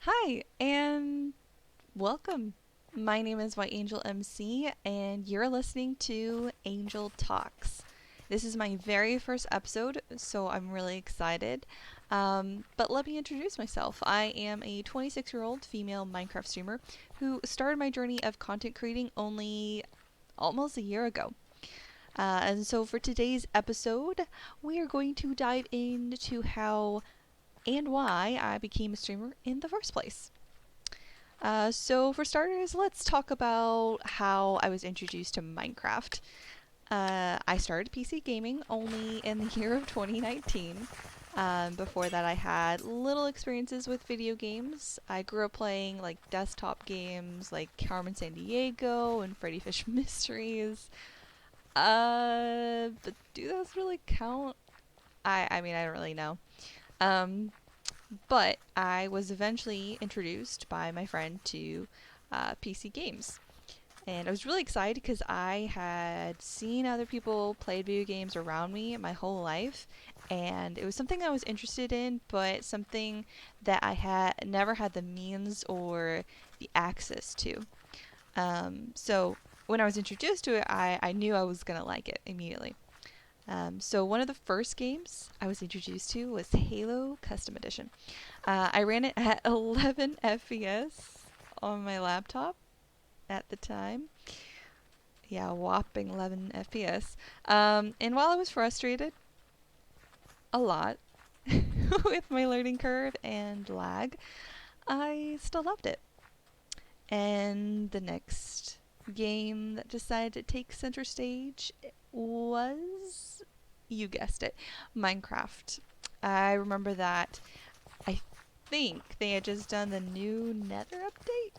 Hi, and welcome. My name is White Angel MC, and you're listening to Angel Talks. This is my very first episode, so I'm really excited. But let me introduce myself. I am a 26-year-old female Minecraft streamer who started my journey of content creating only almost a year ago. And so for today's episode, we are going to dive into how and why I became a streamer in the first place. So, for starters, let's talk about how I was introduced to Minecraft. I started PC gaming only in the year of 2019. Before that, I had little experiences with video games. I grew up playing like desktop games like Carmen San Diego and Freddy Fish Mysteries. But do those really count? I mean, I don't really know. Um, But I was eventually introduced by my friend to PC games. And I was really excited because I had seen other people play video games around me my whole life. And it was something I was interested in, but something that I had never had the means or the access to. So when I was introduced to it, I knew I was going to like it immediately. So one of the first games I was introduced to was Halo Custom Edition. I ran it at 11 FPS on my laptop at the time. Yeah, whopping 11 FPS. And while I was frustrated a lot with my learning curve and lag, I still loved it. And the next game that decided to take center stage was, you guessed it, Minecraft. I remember that I think they had just done the new Nether update.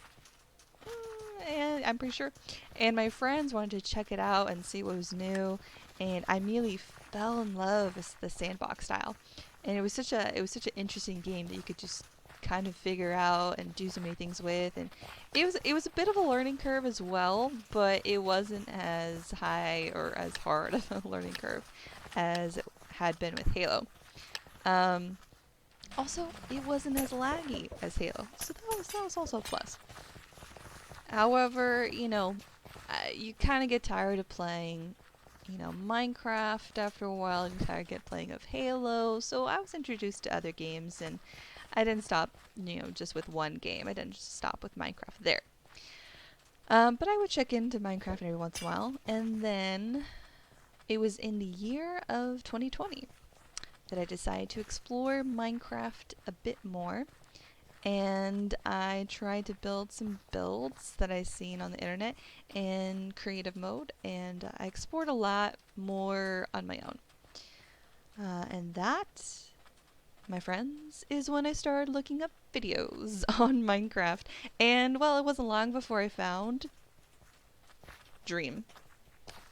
And I'm pretty sure. And my friends wanted to check it out and see what was new. And I immediately fell in love with the sandbox style. And it was such an interesting game that you could just kind of figure out and do so many things with. And it was a bit of a learning curve as well, but it wasn't as high or as hard of a learning curve as it had been with Halo. Um, Also, it wasn't as laggy as Halo, so that was also a plus. However, you kind of get tired of playing, Minecraft after a while. You tired of get playing of Halo, so I was introduced to other games, and I didn't stop, just with one game. I didn't just stop with Minecraft there. But I would check into Minecraft every once in a while, and then it was in the year of 2020 that I decided to explore Minecraft a bit more. And I tried to build some builds that I seen on the internet in creative mode, and I explored a lot more on my own. And that, my friends, is when I started looking up videos on Minecraft. And well, it wasn't long before I found Dream.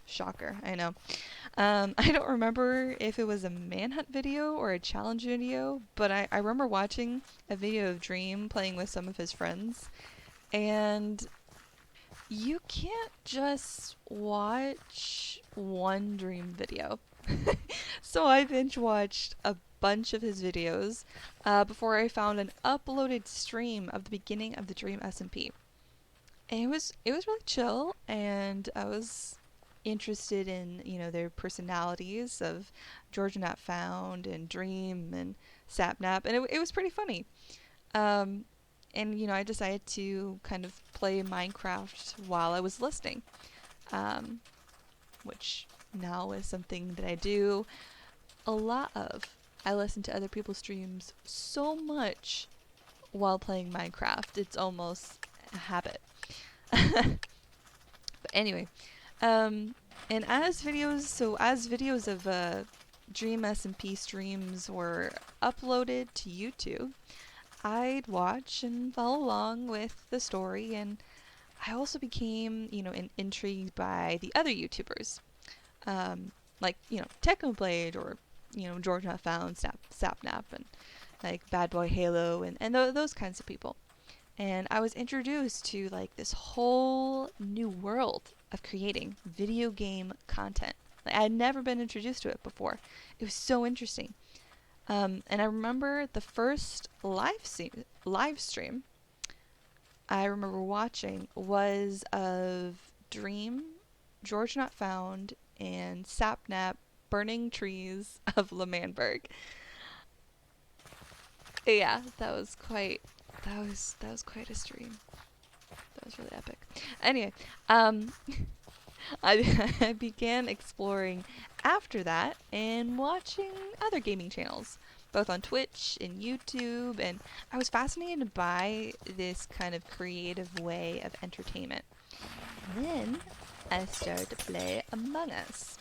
Shocker, I know. I don't remember if it was a manhunt video or a challenge video, but I remember watching a video of Dream playing with some of his friends. And you can't just watch one Dream video. So I binge watched a bunch of his videos before I found an uploaded stream of the beginning of the Dream SMP. And it was really chill, and I was interested in their personalities of Georgia Not Found and Dream and Sapnap, and it was pretty funny. Um, and I decided to kind of play Minecraft while I was listening, um, which now is something that I do a lot of. I listen to other people's streams so much while playing Minecraft. It's almost a habit. But anyway, um, and as videos of Dream SMP streams were uploaded to YouTube, I'd watch and follow along with the story, and I also became, intrigued by the other YouTubers, like Technoblade or George Not Found, Sapnap, and like Bad Boy Halo, and those kinds of people. And I was introduced to like this whole new world of creating video game content. Like, I had never been introduced to it before. It was so interesting. And I remember the first live stream I remember watching was of Dream, George Not Found, and Sapnap burning trees of L'Manberg. Yeah, that was quite a stream. That was really epic. Anyway, um, I began exploring after that and watching other gaming channels, both on Twitch and YouTube, and I was fascinated by this kind of creative way of entertainment. Then I started to play Among Us,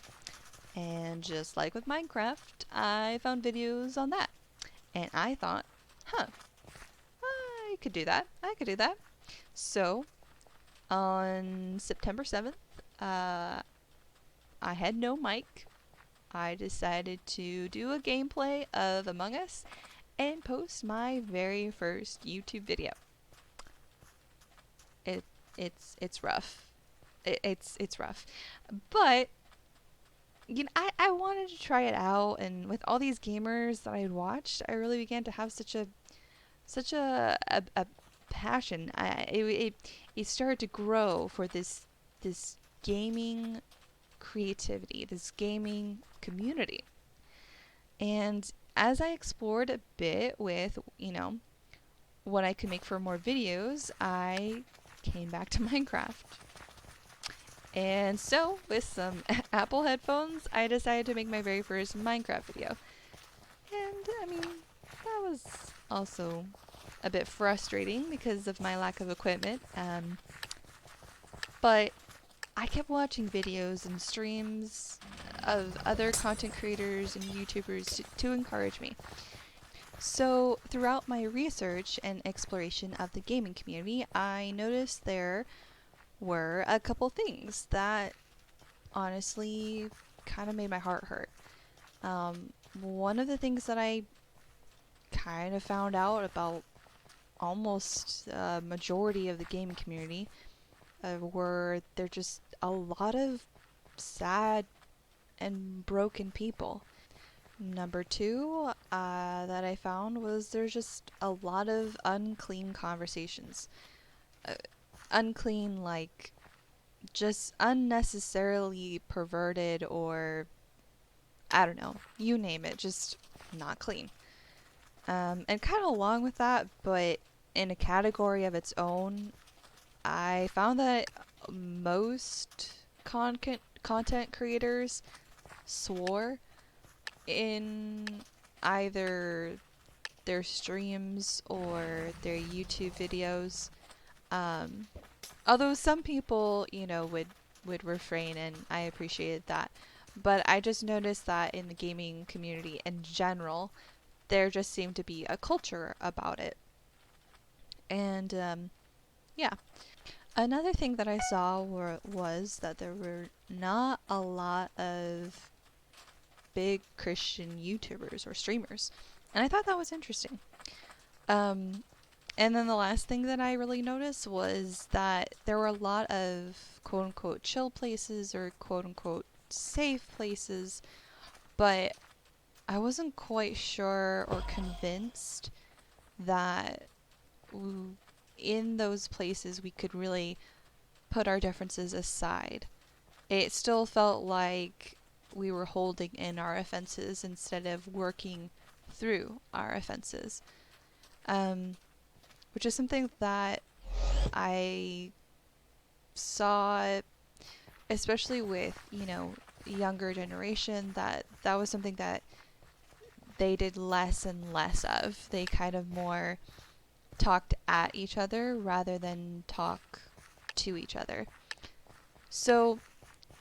and just like with Minecraft, I found videos on that, and I thought, huh, I could do that. I could do that. So on September 7th, uh, I had no mic. I decided to do a gameplay of Among Us and post my very first YouTube video. It it's rough. It's rough, but I wanted to try it out, and with all these gamers that I had watched, I really began to have such a passion. It started to grow for this gaming creativity, this gaming community. And as I explored a bit with, what I could make for more videos, I came back to Minecraft. And so, with some Apple headphones, I decided to make my very first Minecraft video. And, I mean, that was also a bit frustrating because of my lack of equipment. But I kept watching videos and streams of other content creators and YouTubers to encourage me. So, throughout my research and exploration of the gaming community, I noticed there were a couple things that honestly kind of made my heart hurt. One of the things that I kind of found out about almost a majority of the gaming community were there just a lot of sad and broken people. Number two that I found was there's just a lot of unclean conversations. Uh, Unclean, like just unnecessarily perverted, or I don't know, you name it, just not clean. And kind of along with that, but in a category of its own, I found that most content creators swore in either their streams or their YouTube videos. Um, Although some people, would refrain, and I appreciated that. But I just noticed that in the gaming community in general, there just seemed to be a culture about it. And yeah. Another thing that I saw was that there were not a lot of big Christian YouTubers or streamers. And I thought that was interesting. Um, and then the last thing that I really noticed was that there were a lot of quote unquote chill places or quote unquote safe places, but I wasn't quite sure or convinced that in those places we could really put our differences aside. It still felt like we were holding in our offenses instead of working through our offenses. Which is something that I saw, especially with, younger generation, that was something that they did less and less of. They kind of more talked at each other rather than talk to each other. So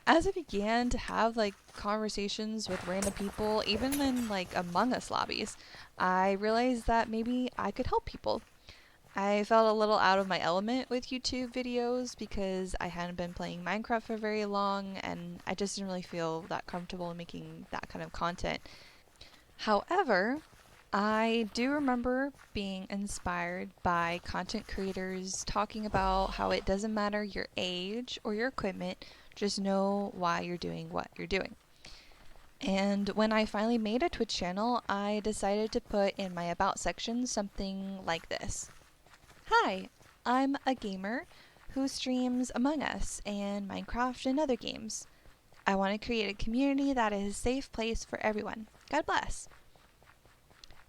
as I began to have like conversations with random people, even in like Among Us lobbies, I realized that maybe I could help people. I felt a little out of my element with YouTube videos because I hadn't been playing Minecraft for very long, and I just didn't really feel that comfortable in making that kind of content. However, I do remember being inspired by content creators talking about how it doesn't matter your age or your equipment, just know why you're doing what you're doing. And when I finally made a Twitch channel, I decided to put in my About section something like this. Hi, I'm a gamer who streams Among Us and Minecraft and other games. I want to create a community that is a safe place for everyone. God bless.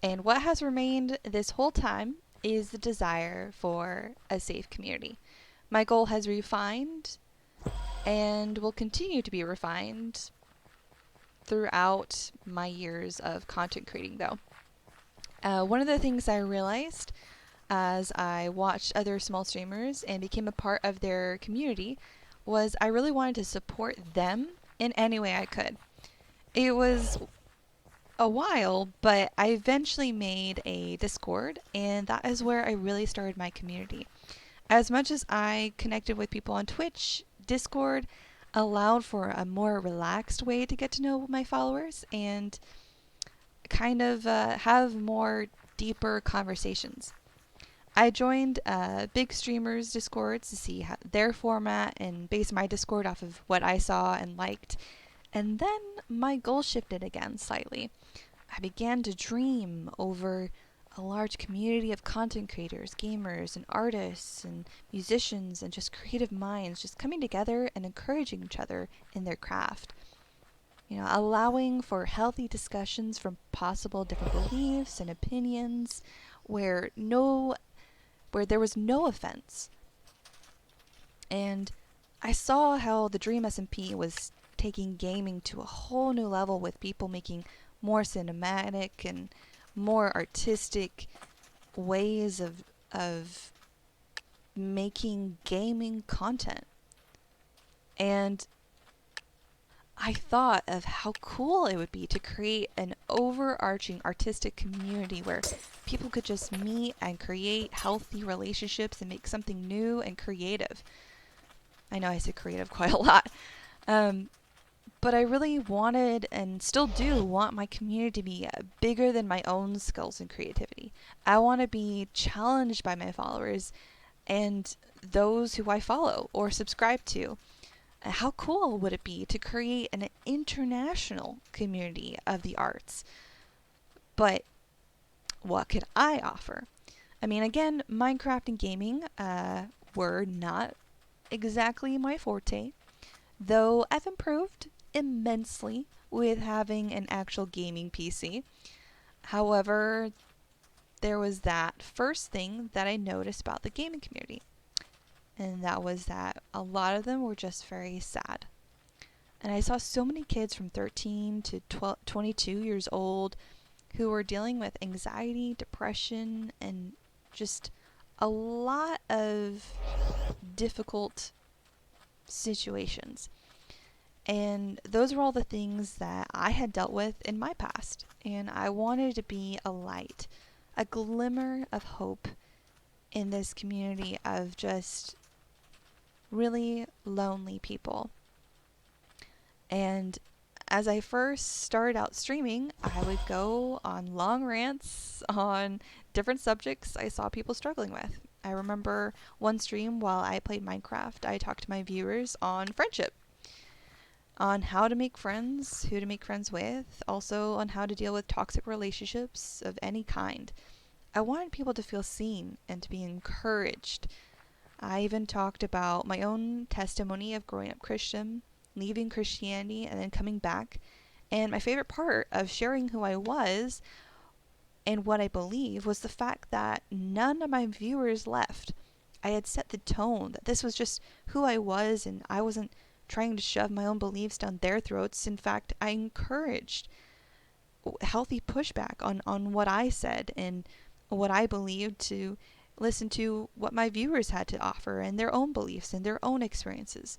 And what has remained this whole time is the desire for a safe community. My goal has refined and will continue to be refined throughout my years of content creating, though. One of the things I realized as I watched other small streamers and became a part of their community was I really wanted to support them in any way I could. It was a while, but I eventually made a Discord, and that is where I really started my community. As much as I connected with people on Twitch, Discord allowed for a more relaxed way to get to know my followers and kind of have more deeper conversations. I joined big streamers' Discords to see their format and base my Discord off of what I saw and liked. And then my goal shifted again slightly. I began to dream over a large community of content creators, gamers, and artists, and musicians, and just creative minds just coming together and encouraging each other in their craft. Allowing for healthy discussions from possible different beliefs and opinions where there was no offense. And I saw how the Dream SMP was taking gaming to a whole new level with people making more cinematic and more artistic ways of making gaming content. And I thought of how cool it would be to create an overarching artistic community where people could just meet and create healthy relationships and make something new and creative. I know I say creative quite a lot. But I really wanted and still do want my community to be bigger than my own skills and creativity. I want to be challenged by my followers and those who I follow or subscribe to. How cool would it be to create an international community of the arts? But what could I offer? I mean, again, Minecraft and gaming were not exactly my forte, though I've improved immensely with having an actual gaming PC. However, there was that first thing that I noticed about the gaming community, and that was that a lot of them were just very sad. And I saw so many kids from 13 to 22 years old who were dealing with anxiety, depression, and just a lot of difficult situations. And those were all the things that I had dealt with in my past. And I wanted to be a light, a glimmer of hope in this community of just really lonely people. And as I first started out streaming, I would go on long rants on different subjects I saw people struggling with. I remember one stream while I played Minecraft, I talked to my viewers on friendship, on how to make friends, who to make friends with, also on how to deal with toxic relationships of any kind. I wanted people to feel seen and to be encouraged. I even talked about my own testimony of growing up Christian, leaving Christianity, and then coming back. And my favorite part of sharing who I was and what I believe was the fact that none of my viewers left. I had set the tone that this was just who I was, and I wasn't trying to shove my own beliefs down their throats. In fact, I encouraged healthy pushback on what I said and what I believed, to listen to what my viewers had to offer and their own beliefs and their own experiences.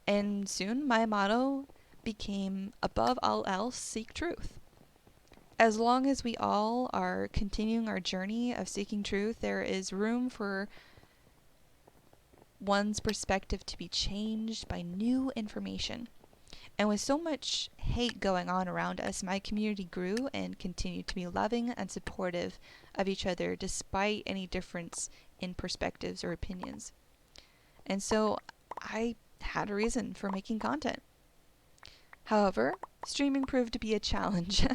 And soon my motto became, above all else, seek truth. As long as we all are continuing our journey of seeking truth, there is room for one's perspective to be changed by new information. And with so much hate going on around us, my community grew and continued to be loving and supportive of each other despite any difference in perspectives or opinions. And so I had a reason for making content. However, streaming proved to be a challenge.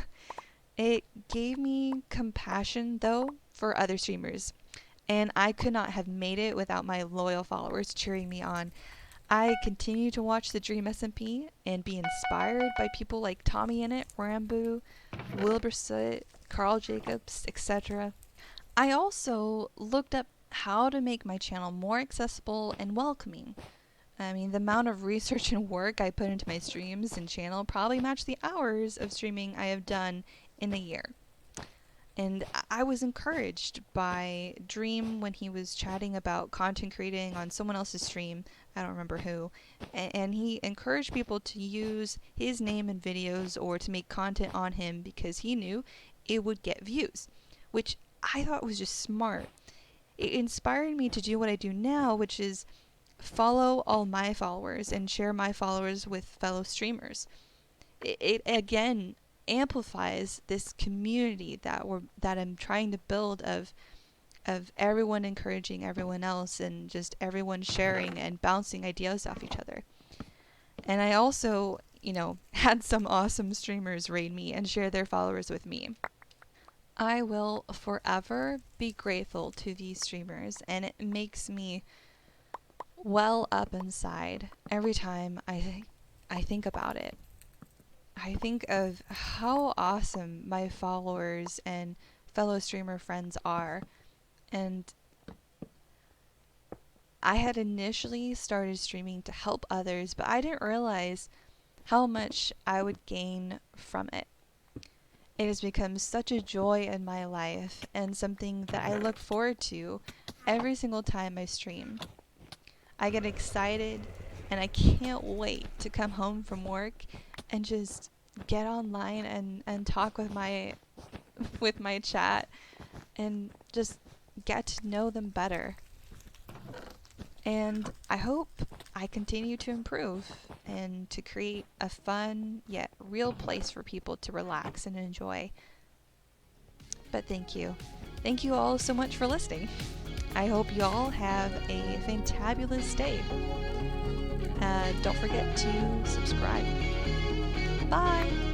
It gave me compassion, though, for other streamers, and I could not have made it without my loyal followers cheering me on. I continue to watch the Dream SMP and be inspired by people like Tommy Innit, Rambo, Wilbur Soot, Carl Jacobs, etc. I also looked up how to make my channel more accessible and welcoming. I mean, the amount of research and work I put into my streams and channel probably match the hours of streaming I have done in a year. And I was encouraged by Dream when he was chatting about content creating on someone else's stream. I don't remember who. And he encouraged people to use his name in videos or to make content on him because he knew it would get views, which I thought was just smart. It inspired me to do what I do now, which is follow all my followers and share my followers with fellow streamers. It again amplifies this community that I'm trying to build of everyone encouraging everyone else and just everyone sharing and bouncing ideas off each other. And I also, had some awesome streamers raid me and share their followers with me. I will forever be grateful to these streamers, and it makes me well up inside every time I think about it. I think of how awesome my followers and fellow streamer friends are, and I had initially started streaming to help others, but I didn't realize how much I would gain from it. It has become such a joy in my life and something that I look forward to every single time I stream. I get excited and I can't wait to come home from work and just get online and talk with my chat and just get to know them better. And I hope I continue to improve and to create a fun yet real place for people to relax and enjoy. But thank you. Thank you all so much for listening. I hope you all have a fantabulous day. Don't forget to subscribe. Bye!